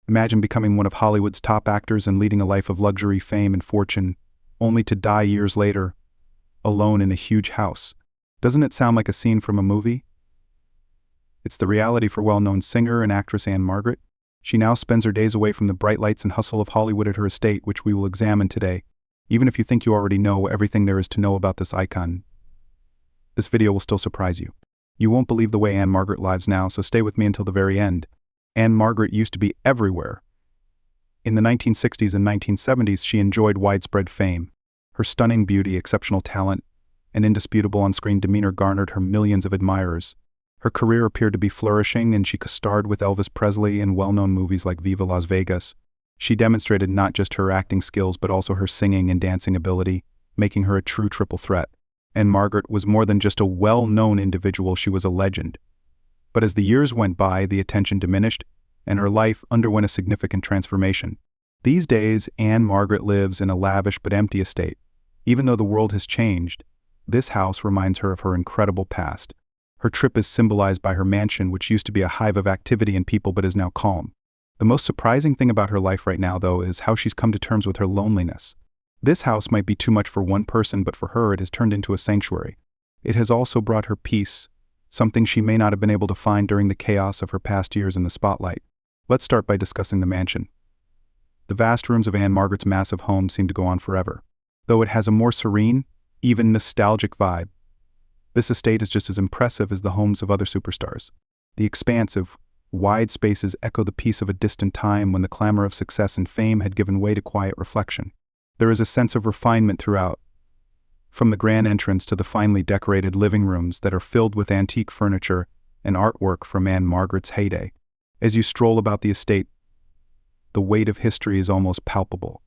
Imagine becoming one of Hollywood's top actors and leading a life of luxury, fame, and fortune, only to die years later, alone in a huge house. Doesn't it sound like a scene from a movie? It's the reality for well-known singer and actress Ann-Margret. She now spends her days away from the bright lights and hustle of Hollywood at her estate, which we will examine today. Even if you think you already know everything there is to know about this icon, this video will still surprise you. You won't believe the way Ann-Margret lives now, so stay with me until the very end. Ann-Margret used to be everywhere. In the 1960s and 1970s, she enjoyed widespread fame. Her stunning beauty, exceptional talent, and indisputable on-screen demeanor garnered her millions of admirers. Her career appeared to be flourishing, and she co-starred with Elvis Presley in well-known movies like Viva Las Vegas. She demonstrated not just her acting skills but also her singing and dancing ability, making her a true triple threat. Ann-Margret was more than just a well-known individual, she was a legend. But as the years went by, the attention diminished, and her life underwent a significant transformation. These days, Ann-Margret lives in a lavish but empty estate. Even though the world has changed, this house reminds her of her incredible past. Her trip is symbolized by her mansion, which used to be a hive of activity and people but is now calm. The most surprising thing about her life right now, though, is how she's come to terms with her loneliness. This house might be too much for one person, but for her it has turned into a sanctuary. It has also brought her peace, something she may not have been able to find during the chaos of her past years in the spotlight. Let's start by discussing the mansion. The vast rooms of Ann-Margret's massive home seem to go on forever. Though it has a more serene, even nostalgic vibe, this estate is just as impressive as the homes of other superstars. The expansive, wide spaces echo the peace of a distant time when the clamor of success and fame had given way to quiet reflection. There is a sense of refinement throughout, from the grand entrance to the finely decorated living rooms that are filled with antique furniture and artwork from Ann-Margret's heyday. As you stroll about the estate, the weight of history is almost palpable.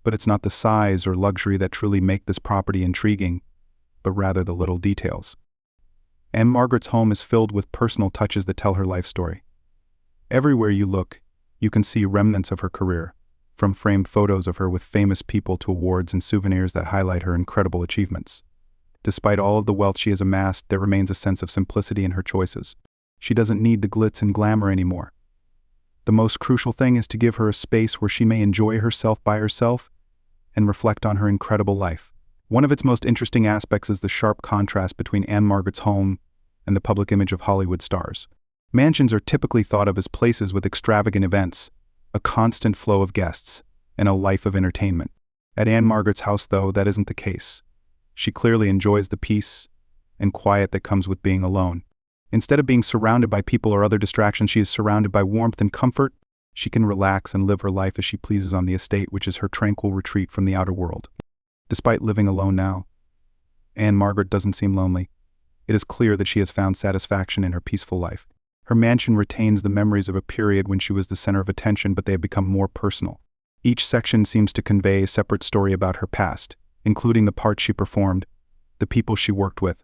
But it's not the size or luxury that truly make this property intriguing, but rather the little details. Ann-Margret's home is filled with personal touches that tell her life story. Everywhere you look, you can see remnants of her career, from framed photos of her with famous people to awards and souvenirs that highlight her incredible achievements. Despite all of the wealth she has amassed, there remains a sense of simplicity in her choices. She doesn't need the glitz and glamour anymore. The most crucial thing is to give her a space where she may enjoy herself by herself and reflect on her incredible life. One of its most interesting aspects is the sharp contrast between Ann-Margret's home and the public image of Hollywood stars. Mansions are typically thought of as places with extravagant events, a constant flow of guests, and a life of entertainment. At Ann-Margret's house, though, that isn't the case. She clearly enjoys the peace and quiet that comes with being alone. Instead of being surrounded by people or other distractions, she is surrounded by warmth and comfort. She can relax and live her life as she pleases on the estate, which is her tranquil retreat from the outer world. Despite living alone now, Ann-Margret doesn't seem lonely. It is clear that she has found satisfaction in her peaceful life. Her mansion retains the memories of a period when she was the center of attention, but they have become more personal. Each section seems to convey a separate story about her past, including the parts she performed, the people she worked with,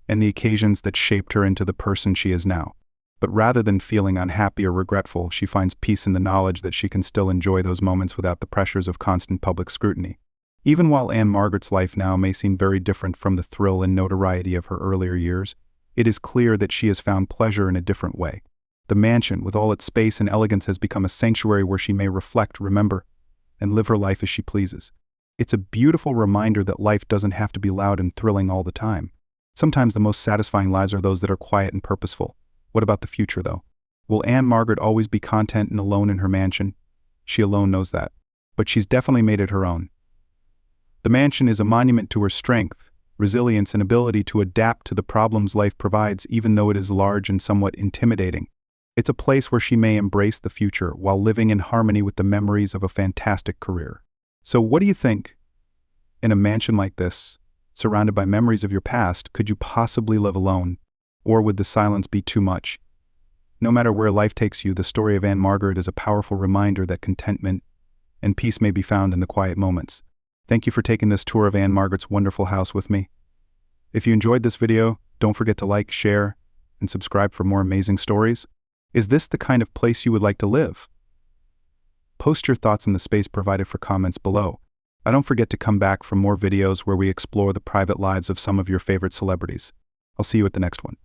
and the occasions that shaped her into the person she is now. But rather than feeling unhappy or regretful, she finds peace in the knowledge that she can still enjoy those moments without the pressures of constant public scrutiny. Even while Ann-Margret's life now may seem very different from the thrill and notoriety of her earlier years, it is clear that she has found pleasure in a different way. The mansion, with all its space and elegance, has become a sanctuary where she may reflect, remember, and live her life as she pleases. It's a beautiful reminder that life doesn't have to be loud and thrilling all the time. Sometimes the most satisfying lives are those that are quiet and purposeful. What about the future, though? Will Ann-Margret always be content and alone in her mansion? She alone knows that. But she's definitely made it her own. The mansion is a monument to her strength, resilience, and ability to adapt to the problems life provides, even though it is large and somewhat intimidating. It's a place where she may embrace the future while living in harmony with the memories of a fantastic career. So what do you think? In a mansion like this, surrounded by memories of your past, could you possibly live alone? Or would the silence be too much? No matter where life takes you, the story of Ann-Margret is a powerful reminder that contentment and peace may be found in the quiet moments. Thank you for taking this tour of Ann-Margret's wonderful house with me. If you enjoyed this video, don't forget to like, share, and subscribe for more amazing stories. Is this the kind of place you would like to live? Post your thoughts in the space provided for comments below. And don't forget to come back for more videos where we explore the private lives of some of your favorite celebrities. I'll see you at the next one.